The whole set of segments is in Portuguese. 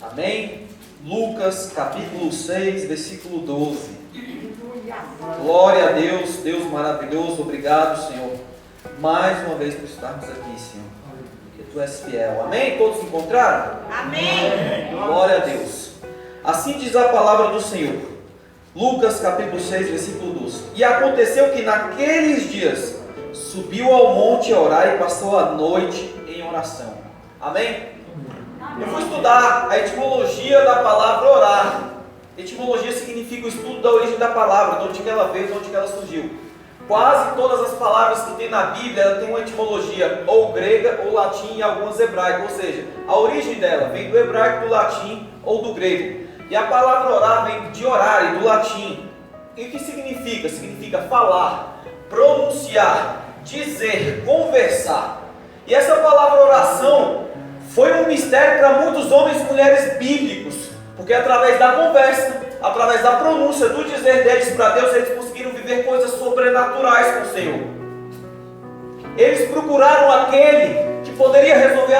Amém? Lucas capítulo 6, versículo 12. Glória a Deus, Deus maravilhoso, obrigado, Senhor, mais uma vez por estarmos aqui, Senhor, porque Tu és fiel. Amém? Todos encontraram? Amém. Glória a Deus. Assim diz a palavra do Senhor. Lucas capítulo 6, versículo 12. E aconteceu que naqueles dias subiu ao monte a orar e passou a noite em oração. Amém? Eu vou estudar a etimologia da palavra orar. Etimologia significa o estudo da origem da palavra, de onde que ela veio, de onde que ela surgiu. Quase todas as palavras que tem na Bíblia, ela tem uma etimologia ou grega, ou latim e algumas hebraica. Ou seja, a origem dela vem do hebraico, do latim ou do grego. E a palavra orar vem de orare, do latim. E o que significa? Significa falar, pronunciar, dizer, conversar. E essa palavra oração foi um mistério para muitos homens e mulheres bíblicos, porque através da conversa, através da pronúncia, do dizer deles para Deus, eles conseguiram viver coisas sobrenaturais com o Senhor. Eles procuraram aquele que poderia resolver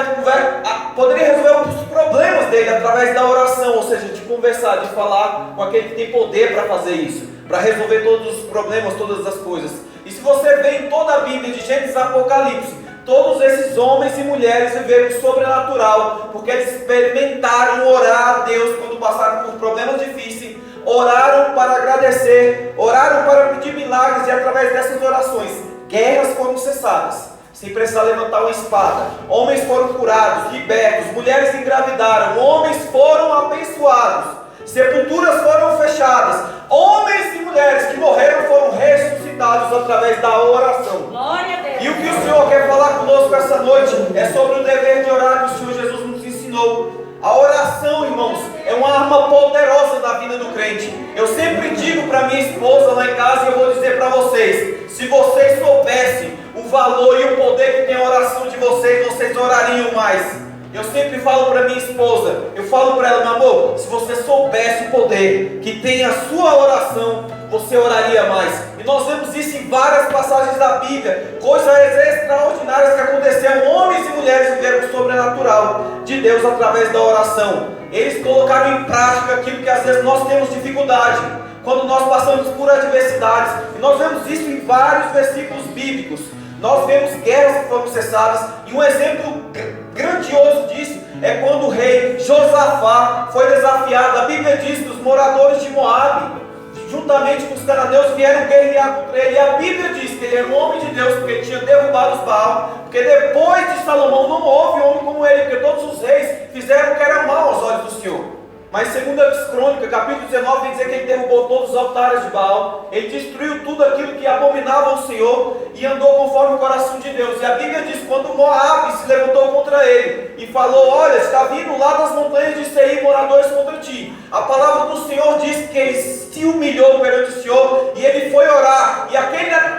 os problemas dele através da oração, ou seja, de conversar, de falar com aquele que tem poder para fazer isso, para resolver todos os problemas, todas as coisas. E se você vê em toda a Bíblia, de Gênesis a Apocalipse, todos esses homens e mulheres viveram o sobrenatural, porque eles experimentaram orar a Deus quando passaram por problemas difíceis, oraram para agradecer, oraram para pedir milagres, e através dessas orações, guerras foram cessadas, sem precisar levantar uma espada. Homens foram curados, libertos, mulheres engravidaram, homens foram abençoados, sepulturas foram fechadas, homens e mulheres que morreram foram ressuscitados através da oração. Glória a Deus. E o que o Senhor quer falar conosco essa noite é sobre o dever de orar que o Senhor Jesus nos ensinou. A oração, irmãos, é uma arma poderosa na vida do crente. Eu sempre digo para minha esposa lá em casa, e eu vou dizer para vocês: se vocês soubessem o valor e o poder que tem a oração de vocês, vocês orariam mais. Eu sempre falo para minha esposa, eu falo para ela: meu amor, se você soubesse o poder que tem a sua oração, você oraria mais. E nós vemos isso em várias passagens da Bíblia, coisas extraordinárias que aconteceram. Homens e mulheres viveram o sobrenatural de Deus através da oração. Eles colocaram em prática aquilo que às vezes nós temos dificuldade, quando nós passamos por adversidades. E nós vemos isso em vários versículos bíblicos. Nós vemos guerras que foram cessadas, e um exemplo grandioso disso é quando o rei Josafá foi desafiado. A Bíblia diz que os moradores de Moabe, juntamente com os cananeus, vieram guerrear contra ele. E a Bíblia diz que ele era um homem de Deus, porque ele tinha derrubado os Baal, porque depois de Salomão não houve homem como ele, porque todos os reis fizeram o que era mal aos olhos do Senhor. Mas segundo a Crônica, capítulo 19, vem dizer que ele derrubou todos os altares de Baal, ele destruiu tudo aquilo que abominava ao Senhor e andou conforme o coração de Deus. E a Bíblia diz que quando Moabe se levantou contra ele e falou: olha, está vindo lá das montanhas de Seir moradores contra ti, a palavra do Senhor diz que ele se humilhou perante o Senhor e ele foi orar. E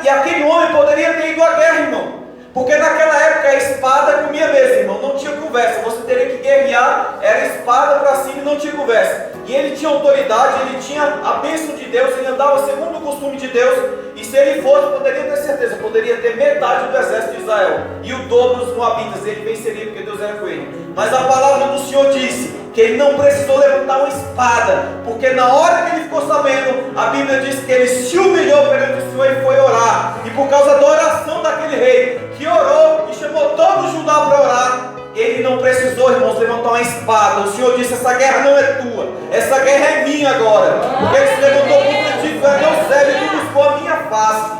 aquele homem poderia ter ido à guerra, irmão, porque naquela época a espada comia mesmo, irmão, não tinha conversa. Você teria que guerrear, era espada para cima e não tinha conversa. E ele tinha autoridade, ele tinha a bênção de Deus, ele andava segundo o costume de Deus. E se ele fosse, poderia ter certeza, poderia ter metade do exército de Israel e o dobro dos moabitas, ele venceria, porque Deus era com ele. Mas a palavra do Senhor disse que ele não precisou levantar uma espada, porque na hora que ele ficou sabendo, a Bíblia diz que ele se humilhou perante o Senhor e foi orar. E por causa da oração daquele rei, que orou e chamou todo Judá para orar, ele não precisou, irmãos, levantar uma espada. O Senhor disse: essa guerra não é tua, essa guerra é minha agora, porque ele se levantou contra ti, tu é meu servo e tu buscou a minha face.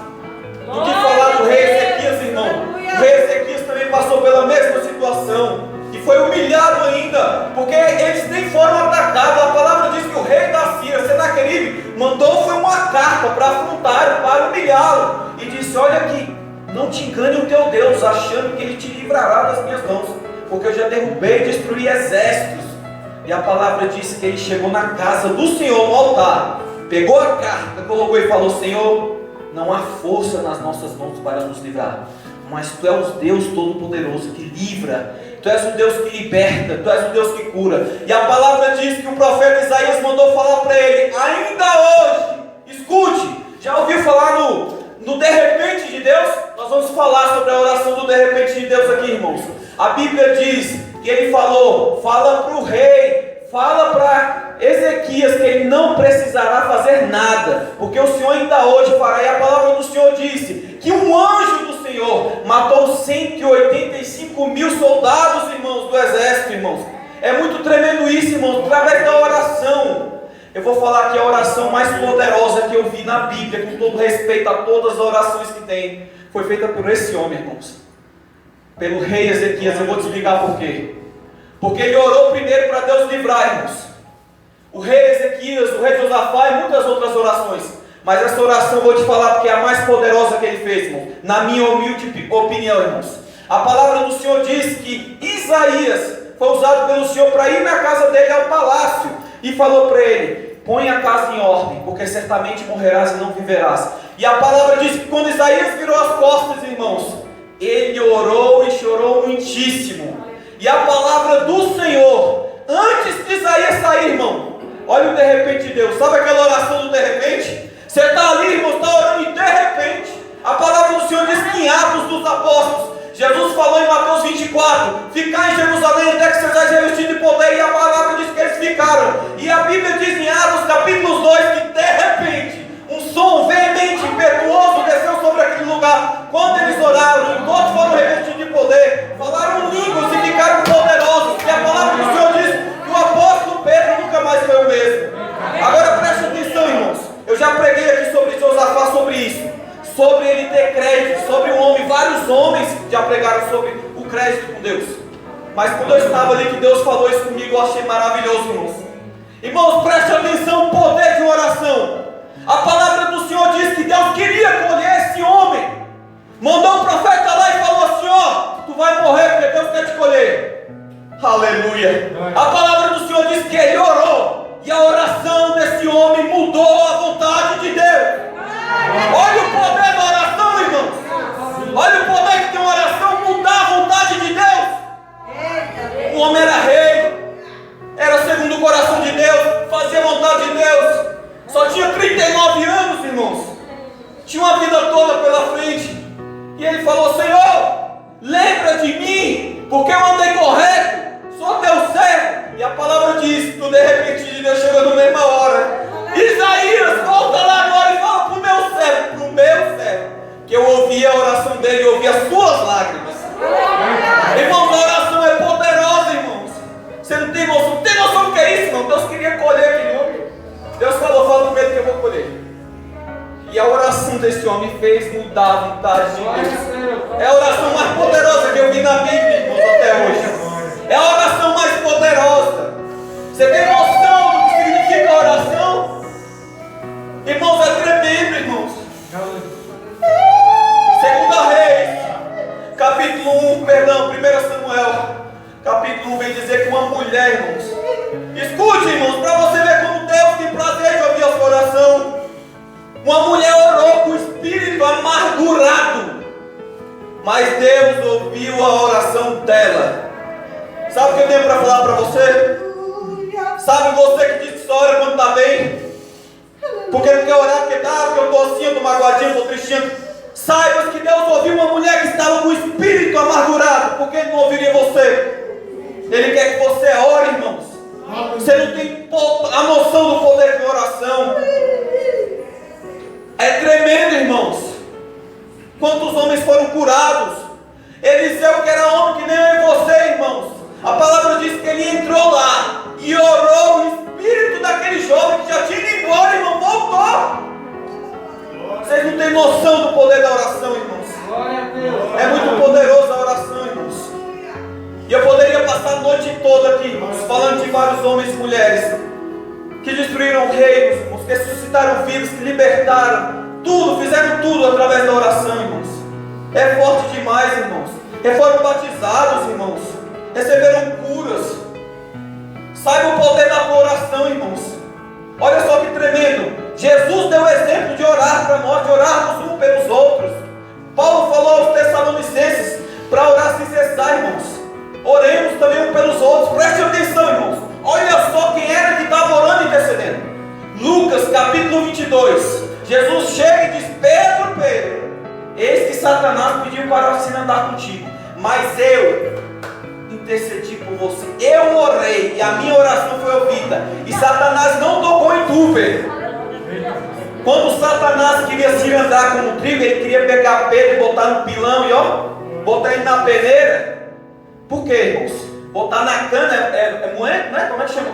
Do que falar do rei Ezequias, irmão? O rei Ezequias também passou pela mesma situação e foi humilhado ainda, porque eles nem foram atacados. A palavra diz que o rei da Síria, Senaqueribe, mandou foi uma carta para afrontar, para humilhá-lo, e disse: olha aqui, não te engane o teu Deus, achando que ele te livrará das minhas mãos, porque eu já derrubei e destruí exércitos. E a palavra diz que ele chegou na casa do Senhor, no altar, pegou a carta, colocou e falou: Senhor, não há força nas nossas mãos para nos livrar, mas Tu és o Deus Todo-Poderoso que livra, Tu és o Deus que liberta, Tu és o Deus que cura. E a palavra diz que o profeta Isaías mandou falar para ele: ainda hoje, escute, já ouviu falar no de repente de Deus? Nós vamos falar sobre a oração do de repente de Deus aqui, irmãos. A Bíblia diz que ele falou: fala para o rei, Ezequias que ele não precisará fazer nada, porque o Senhor ainda hoje fará. E a palavra do Senhor disse que um anjo do Senhor matou 185 mil soldados, irmãos, do exército, irmãos. É muito tremendo isso, irmãos, através da oração. Eu vou falar aqui a oração mais poderosa que eu vi na Bíblia, com todo respeito a todas as orações que tem, foi feita por esse homem, irmãos, pelo rei Ezequias. Eu vou te explicar por quê. Porque ele orou primeiro para Deus livrar, irmãos. O rei Ezequias, o rei Josafá e muitas outras orações. Mas essa oração eu vou te falar porque é a mais poderosa que ele fez, irmão. Na minha humilde opinião, irmãos. A palavra do Senhor diz que Isaías foi usado pelo Senhor para ir na casa dele ao palácio. E falou para ele: põe a casa em ordem, porque certamente morrerás e não viverás. E a palavra diz que quando Isaías virou as costas, irmãos, ele orou e chorou muitíssimo. E a palavra do Senhor, antes de Isaías sair, irmão, olha o de repente de Deus. Sabe aquela oração do de repente? Você está ali, irmão, está orando e de repente a palavra do Senhor diz que em Atos dos Apóstolos, Jesus falou em Mateus 24: ficar em Jerusalém até que sejais revestidos de poder. E a palavra diz que eles ficaram. E a Bíblia diz em Atos capítulo 2 que de repente um som veemente, impetuoso desceu sobre aquele lugar. Quando eles oraram e todos foram revestidos de poder, falaram línguas e ficaram poderosos. E a palavra do Senhor diz que o apóstolo Pedro nunca mais foi o mesmo. Agora preste atenção, irmãos. Eu já preguei aqui sobre Josafá, sobre isso, sobre ele ter crédito, sobre um homem. Vários homens já pregaram sobre o crédito com Deus. Mas quando eu estava ali, que Deus falou isso comigo, eu achei maravilhoso, irmãos. Irmãos, preste atenção, o poder de uma oração. A palavra do Senhor diz que Deus queria colher esse homem. Mandou um profeta lá e falou assim: ó, tu vai morrer porque Deus quer te colher. Aleluia. A palavra do Senhor diz que ele orou, e a oração desse homem mudou a vontade de Deus. Olha o poder da oração, irmãos. Olha o poder que tem uma oração mudar a vontade de Deus. O homem era rei, era segundo o coração de Deus, fazia a vontade de Deus. Só tinha 39 anos, irmãos. Tinha uma vida toda pela frente. E ele falou: Senhor, lembra de mim, porque eu andei correto, sou teu servo. E a palavra diz que de repente de Deus chegou na mesma hora. Isaías, volta lá agora e fala pro meu servo, que eu ouvi a oração dele, eu ouvi as suas lágrimas. Irmãos, a oração é poderosa, irmãos. Você não tem noção? Tem noção do que é isso, irmão? Deus queria colher aquele homem. Deus falou: fala com ele que eu vou colher. E a oração desse homem fez mudar a vontade de Deus. É a oração mais poderosa que eu vi na Bíblia, irmãos, até hoje. É a oração mais poderosa. Você tem noção do que significa a oração? Irmãos, é tremendo, irmãos. Segunda Reis, capítulo 1, 1 Samuel, capítulo 1, vem dizer que uma mulher, irmãos, escute, irmãos, para você ver como Deus tem prazer de ouvir a sua oração. Uma mulher orou com o espírito amargurado, mas Deus ouviu a oração dela. Sabe o que eu tenho para falar para você? Sabe você que diz que só ora quando está bem? Porque não quer orar porque eu estou assim, eu estou magoadinho, eu estou tristinho. Saiba que Deus ouviu uma mulher que estava com o espírito amargurado. Por que Ele não ouviria você? Ele quer que você ore, irmãos. Você não tem a noção do poder de oração. É tremendo, irmãos. Quantos homens foram curados? Eliseu, que era homem que nem eu e você, irmãos. A palavra diz que ele entrou lá e orou. O espírito daquele jovem que já tinha ido embora, irmão, voltou. Vocês não têm noção do poder da oração, irmãos. É muito poderosa a oração, irmãos. E eu poderia passar a noite toda aqui, irmãos, falando de vários homens e mulheres que destruíram reinos, irmãos, que ressuscitaram vivos, que libertaram tudo, fizeram tudo através da oração, irmãos. É forte demais, irmãos. Foram batizados, irmãos, receberam curas. Saiba o poder da oração, irmãos. Olha só que tremendo. Jesus deu o exemplo de orar para nós, de orarmos uns pelos outros. Paulo falou aos Tessalonicenses para orar sem cessar, irmãos. Oremos também uns pelos outros. Preste atenção, irmãos. Olha só quem era que estava orando e intercedendo. Lucas capítulo 22. Jesus chega e diz: Pedro, eis que Satanás pediu para se andar contigo, mas eu intercedi por você. Eu orei e a minha oração foi ouvida. E Satanás não tocou em tu, Pedro. Quando Satanás queria se andar como trigo, ele queria pegar Pedro e botar no pilão e botar ele na peneira. Por quê, irmãos? Botar na cana é moer, né? Como é que chama?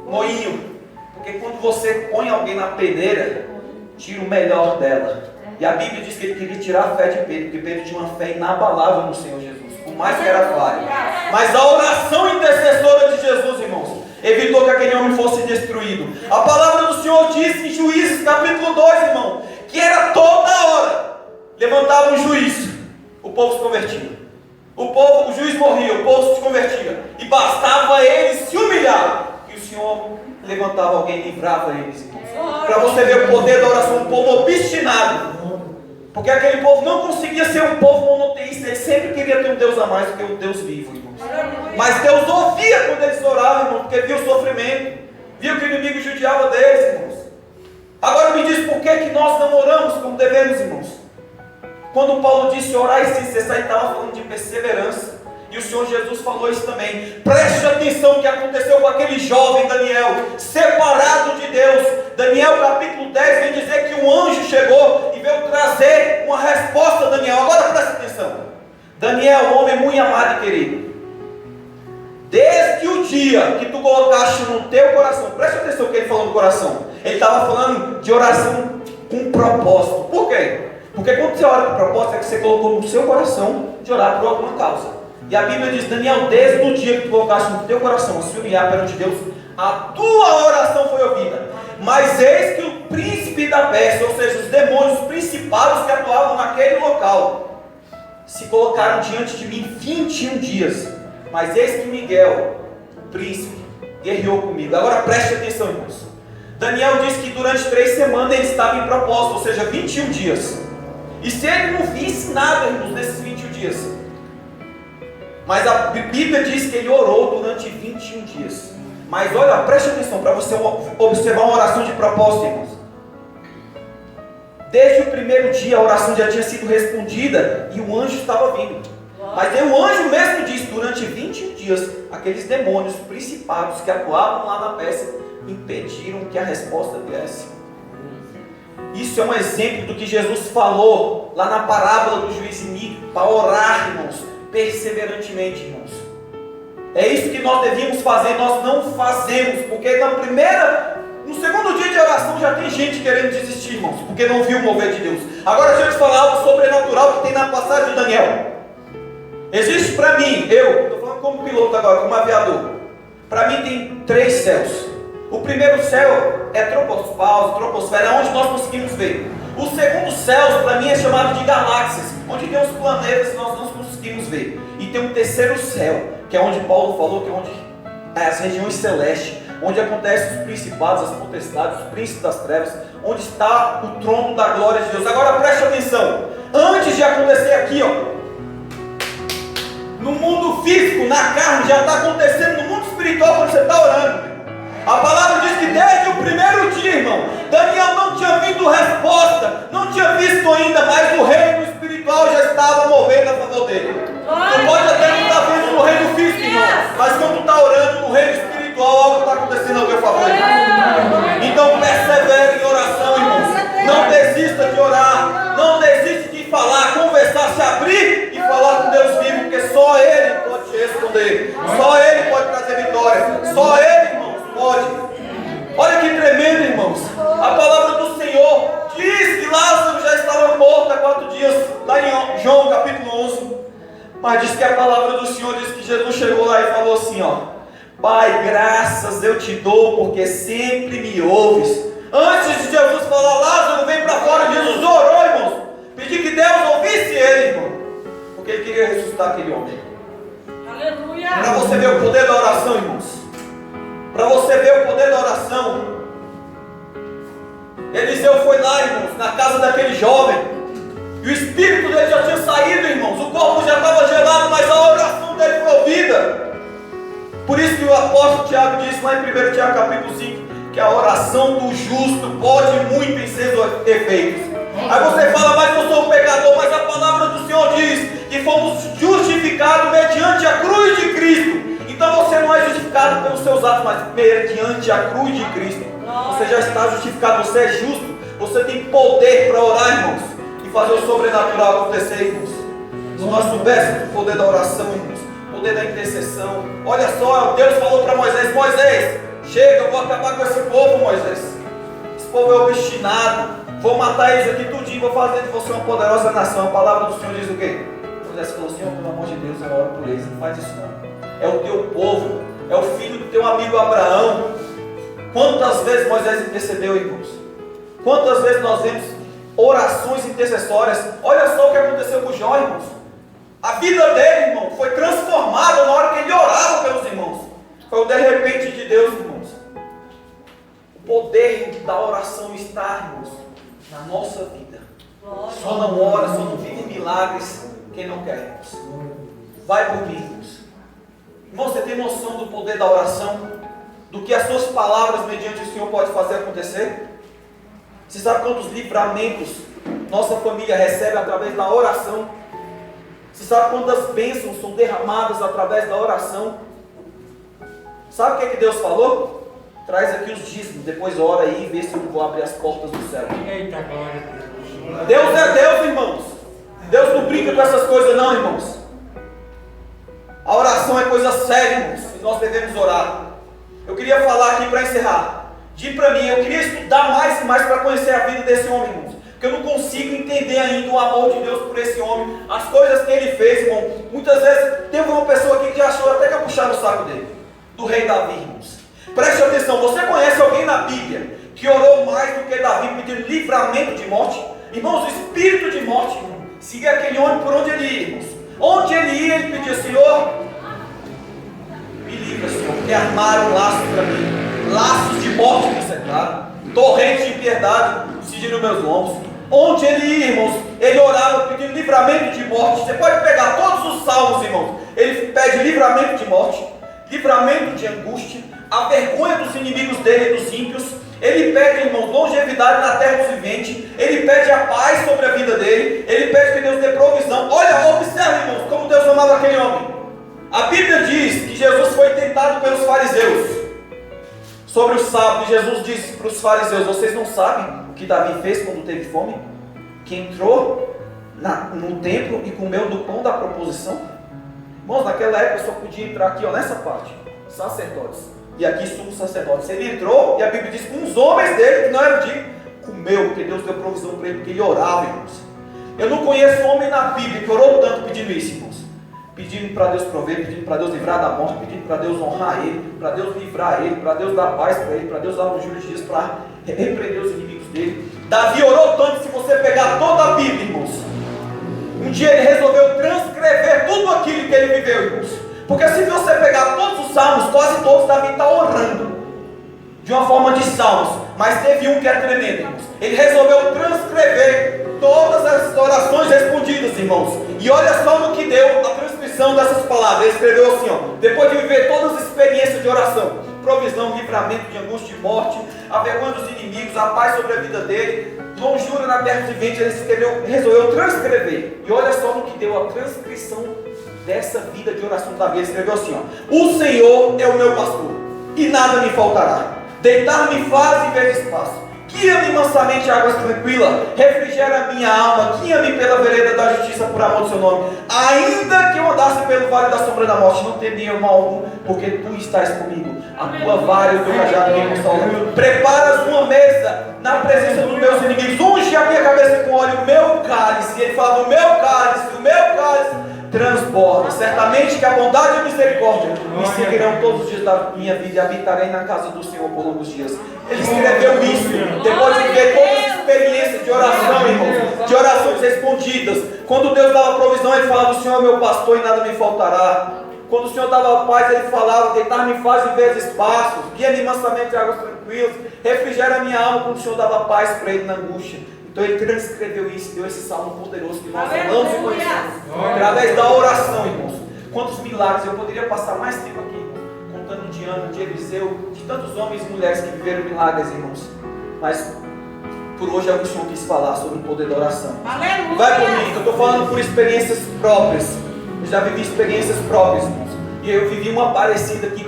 Moinho. Porque quando você põe alguém na peneira, tira o melhor dela. E a Bíblia diz que ele queria tirar a fé de Pedro, porque Pedro tinha uma fé inabalável no Senhor Jesus, por mais que era falha. Mas a oração intercessora de Jesus, irmãos, evitou que aquele homem fosse destruído. A palavra do Senhor diz em Juízes capítulo 2, irmão, que era toda hora levantava um juiz, o povo se convertia. O juiz morria, o povo se convertia. E bastava ele se humilhar, que o Senhor levantava alguém e livrava eles, irmãos. Para você ver o poder da oração, um povo obstinado. Porque aquele povo não conseguia ser um povo monoteísta, ele sempre queria ter um Deus a mais do que um Deus vivo, irmãos. Mas Deus ouvia quando eles oravam, irmãos, porque via o sofrimento, via que o inimigo judiava deles, irmãos. Agora me diz por que nós não oramos como devemos, irmãos? Quando Paulo disse orar e sem cessar, ele estava falando de perseverança. E o Senhor Jesus falou isso também. Preste atenção no que aconteceu com aquele jovem Daniel, separado de Deus. Daniel capítulo 10 vem dizer que um anjo chegou e veio trazer uma resposta a Daniel. Agora preste atenção. Daniel, um homem muito amado e querido. Desde o dia que tu colocaste no teu coração, preste atenção no que ele falou no coração. Ele estava falando de oração com propósito. Por quê? Porque quando você ora com propósito, é que você colocou no seu coração de orar por alguma causa. E a Bíblia diz, Daniel, desde o dia que tu colocaste no teu coração a se humilhar perante Deus, a tua oração foi ouvida. Mas eis que o príncipe da Pérsia, ou seja, os demônios principados que atuavam naquele local, se colocaram diante de mim 21 dias. Mas eis que Miguel, o príncipe, guerreou comigo. Agora preste atenção, irmãos. Daniel diz que durante 3 semanas ele estava em propósito, ou seja, 21 dias. E se ele não visse nada, irmãos, nesses 21 dias... Mas a Bíblia diz que ele orou durante 21 dias. Mas olha, preste atenção para você observar uma oração de propósito, irmãos. Desde o primeiro dia a oração já tinha sido respondida e o anjo estava vindo. Mas aí o anjo mesmo disse, durante 21 dias, aqueles demônios principados que atuavam lá na Pérsia impediram que a resposta viesse. Isso é um exemplo do que Jesus falou lá na parábola do juiz iníquo, para orar, irmãos, perseverantemente, irmãos. É isso que nós devíamos fazer, nós não fazemos, porque no segundo dia de oração já tem gente querendo desistir, irmãos, porque não viu o mover de Deus. Agora deixa eu te falar algo sobrenatural que tem na passagem de Daniel. Existe para mim, eu estou falando como piloto agora, como aviador. Para mim tem 3 céus. O primeiro céu é troposfera, onde nós conseguimos ver. O segundo céu, para mim, é chamado de galáxias, onde tem os planetas que nós não conseguimos ver. E tem um terceiro céu, que é onde Paulo falou, que é onde as regiões celestes, onde acontecem os principados, as potestades, os príncipes das trevas, onde está o trono da glória de Deus. Agora preste atenção, antes de acontecer aqui, no mundo físico, na carne, já está acontecendo no mundo espiritual quando você está orando. A palavra diz que desde o primeiro dia, irmão, Daniel não tinha visto resposta, não tinha visto ainda, mas o reino espiritual já estava movendo a favor dele. Tu pode até não estar vendo no reino físico, irmão, mas quando tu está orando no reino espiritual, algo está acontecendo ao teu favor. Então persevere em oração, irmãos. Não desista de orar, não desista de falar, conversar, se abrir e falar com Deus vivo, porque só Ele pode te responder, só Ele pode trazer vitória, só Ele, irmãos, pode. Olha que tremendo, irmãos. A palavra do Senhor diz que Lázaro já estava morto há 4 dias, lá em João capítulo 11. Mas diz que a palavra do Senhor diz que Jesus chegou lá e falou assim, Pai, graças eu te dou, porque sempre me ouves. Antes de Jesus falar, Lázaro, vem para fora, Jesus orou, irmãos, pediu que Deus ouvisse ele, irmão, porque ele queria ressuscitar aquele homem. Aleluia! Para você ver o poder da oração, irmãos, para você ver o poder da oração, Eliseu foi lá, irmãos, na casa daquele jovem, e o espírito dele já tinha saído, irmãos, o corpo já estava gelado, mas a oração dele foi ouvida. Por isso que o apóstolo Tiago disse lá em 1 Tiago capítulo 5, que a oração do justo pode muito em seus efeitos. Aí você fala, mas eu sou um pecador, mas a palavra do Senhor diz que fomos justificados mediante a cruz de Cristo. Então você não é justificado pelos seus atos, mas mediante a cruz de Cristo. Você já está justificado, você é justo. Você tem poder para orar, irmãos, e fazer o sobrenatural acontecer, irmãos. Se nós soubéssemos o poder da oração, irmãos, o poder da intercessão. Olha só, Deus falou para Moisés: Moisés, chega, eu vou acabar com esse povo, Moisés. Esse povo é obstinado, vou matar eles aqui tudinho, vou fazer de você uma poderosa nação. A palavra do Senhor diz o quê? Moisés falou: Senhor, pelo amor de Deus, eu oro por eles, não faz isso não. É o teu povo, é o filho do teu amigo Abraão. Quantas vezes Moisés intercedeu, irmãos? Quantas vezes nós vemos orações intercessórias? Olha só o que aconteceu com Jó, irmãos. A vida dele, irmão, foi transformada na hora que ele orava pelos irmãos. Foi o de repente de Deus, irmãos. O poder da oração está, irmãos, na nossa vida. Só não ora, só não vive milagres quem não quer, irmãos. Vai por mim, irmãos. Irmão, você tem noção do poder da oração? Do que as suas palavras mediante o Senhor pode fazer acontecer? Você sabe quantos livramentos nossa família recebe através da oração? Você sabe quantas bênçãos são derramadas através da oração? Sabe o que Deus falou? Traz aqui os dízimos, depois ora aí e vê se eu não vou abrir as portas do céu. Eita glória. Deus é Deus, irmãos. Deus não brinca com essas coisas não, irmãos. A oração é coisa séria, irmãos, e nós devemos orar. Eu queria falar aqui para encerrar. Diz para mim, eu queria estudar mais e mais para conhecer a vida desse homem, irmãos. Porque eu não consigo entender ainda o amor de Deus por esse homem, as coisas que ele fez, irmão. Muitas vezes, teve uma pessoa aqui que já achou até que eu puxava o saco dele, do rei Davi, irmãos. Preste atenção, você conhece alguém na Bíblia que orou mais do que Davi pedindo livramento de morte? Irmãos, o espírito de morte, irmão, seguia aquele homem por onde ele ia, irmãos. Onde ele ia, ele pedia: Senhor, me livra, Senhor, porque armaram laços para mim. Laços de morte me cercaram, torrentes de impiedade cingiram meus lombos. Onde ele ia, irmãos, ele orava pedindo livramento de morte. Você pode pegar todos os salmos, irmãos. Ele pede livramento de morte, livramento de angústia, a vergonha dos inimigos dele e dos ímpios. Ele pede, irmãos, longevidade na terra dos viventes. Ele pede a paz sobre a vida dele. Ele pede que Deus dê provisão. Olha, observe, irmãos, como Deus amava aquele homem. A Bíblia diz que Jesus foi tentado pelos fariseus. Sobre o sábado, Jesus disse para os fariseus: vocês não sabem o que Davi fez quando teve fome? Que entrou no templo e comeu do pão da proposição. Irmãos, naquela época só podia entrar aqui, ó, nessa parte, sacerdotes. E aqui sumos sacerdotes. Ele entrou e a Bíblia diz que uns homens dele, que não eram dignos, comeu, porque Deus deu provisão para ele, porque ele orava, irmãos. Eu não conheço um homem na Bíblia que orou tanto pedindo isso, irmãos. Pedindo para Deus prover, pedindo para Deus livrar da morte, pedindo para Deus honrar ele, para Deus livrar ele, para Deus dar paz para ele, para Deus dar longura de dias, para repreender os inimigos dele. Davi orou tanto. Se você pegar toda a Bíblia, irmãos, um dia ele resolveu transcrever tudo aquilo que ele viveu, irmãos. Porque se você pegar todos os salmos, quase todos, Davi está orando de uma forma de salmos, mas teve um que é tremendo, irmãos. Ele resolveu transcrever todas as orações respondidas, irmãos. E olha só no que deu a transcrição dessas palavras. Ele escreveu assim, ó: depois de viver todas as experiências de oração, provisão, livramento de angústia e morte, a vergonha dos inimigos, a paz sobre a vida dele, longura na terra dos viventes, ele resolveu transcrever. E olha só no que deu a transcrição dessa vida de oração de Davi. Ele escreveu assim, ó: o Senhor é o meu pastor, e nada me faltará. Deitar-me faz em vez de espaço. Guia-me mansamente a águas tranquilas, refrigera a minha alma, guia-me pela vereda da justiça por amor do seu nome. Ainda que eu andasse pelo vale da sombra da morte, não teria mal algum, porque tu estás comigo. A tua vara e o teu cajado me consolam. Preparas uma mesa na presença dos meus inimigos, unge a minha cabeça com óleo, o meu cálice. Ele fala: o meu cálice transborda. Certamente que a bondade e a misericórdia me seguirão todos os dias da minha vida, e habitarei na casa do Senhor por longos dias. Ele escreveu isso depois de ver todas as experiências de oração, irmãos, de orações respondidas. Quando Deus dava provisão, ele falava: o Senhor é meu pastor e nada me faltará. Quando o Senhor dava paz, ele falava: deitar-me faz em vez de espaços, guia-me mansamente a águas tranquilas, refrigera a minha alma. Quando o Senhor dava paz para ele na angústia. Então ele transcreveu isso, deu esse salmo poderoso que nós amamos e conhecemos através da oração, irmãos. Quantos milagres! Eu poderia passar mais tempo aqui contando de Ana, de Eliseu, de tantos homens e mulheres que viveram milagres, irmãos. Mas por hoje é o que o Senhor quis falar sobre o poder da oração. Aleluia. Vai por mim, eu estou falando por experiências próprias. Eu já vivi experiências próprias, irmãos. E eu vivi uma parecida aqui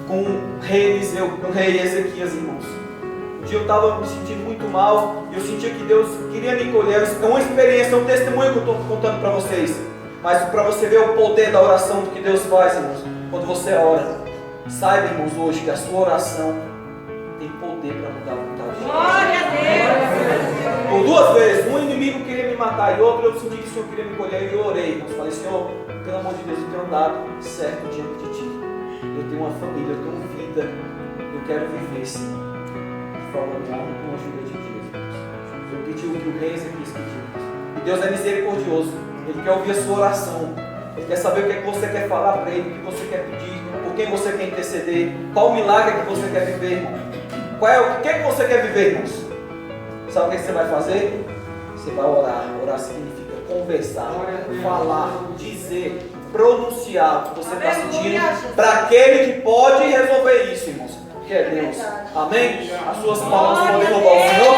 com o rei Eliseu, com o rei Ezequias, irmãos. Um dia eu estava me sentindo muito mal e eu sentia que Deus queria me colher. É uma experiência, é um testemunho que eu estou contando para vocês. Mas para você ver o poder da oração, do que Deus faz, irmãos, quando você ora, saiba, irmãos, hoje que a sua oração tem poder para mudar a vontade de Deus. Glória a Deus! Por duas vezes, um inimigo queria me matar e outro eu senti que o Senhor queria me colher e eu orei, irmãos. Falei, Senhor, pelo amor de Deus, eu tenho andado certo diante de Ti. Eu tenho uma família, eu tenho vida, eu quero viver, Senhor, de forma com a ajuda de Deus, irmãos. Eu pedi o que o rei Ezequias pediu. E Deus é misericordioso, Ele quer ouvir a sua oração. Ele quer saber o que é que você quer falar para Ele, o que você quer pedir, por quem você quer interceder, qual o milagre que você quer viver, irmão. O que é que você quer viver, irmãos? Sabe o que você vai fazer? Você vai orar. Orar significa conversar, falar, dizer, pronunciar o que você está sentindo para aquele que pode resolver isso, irmãos. Que é Deus. Amém? As suas palmas podem louvar o Senhor.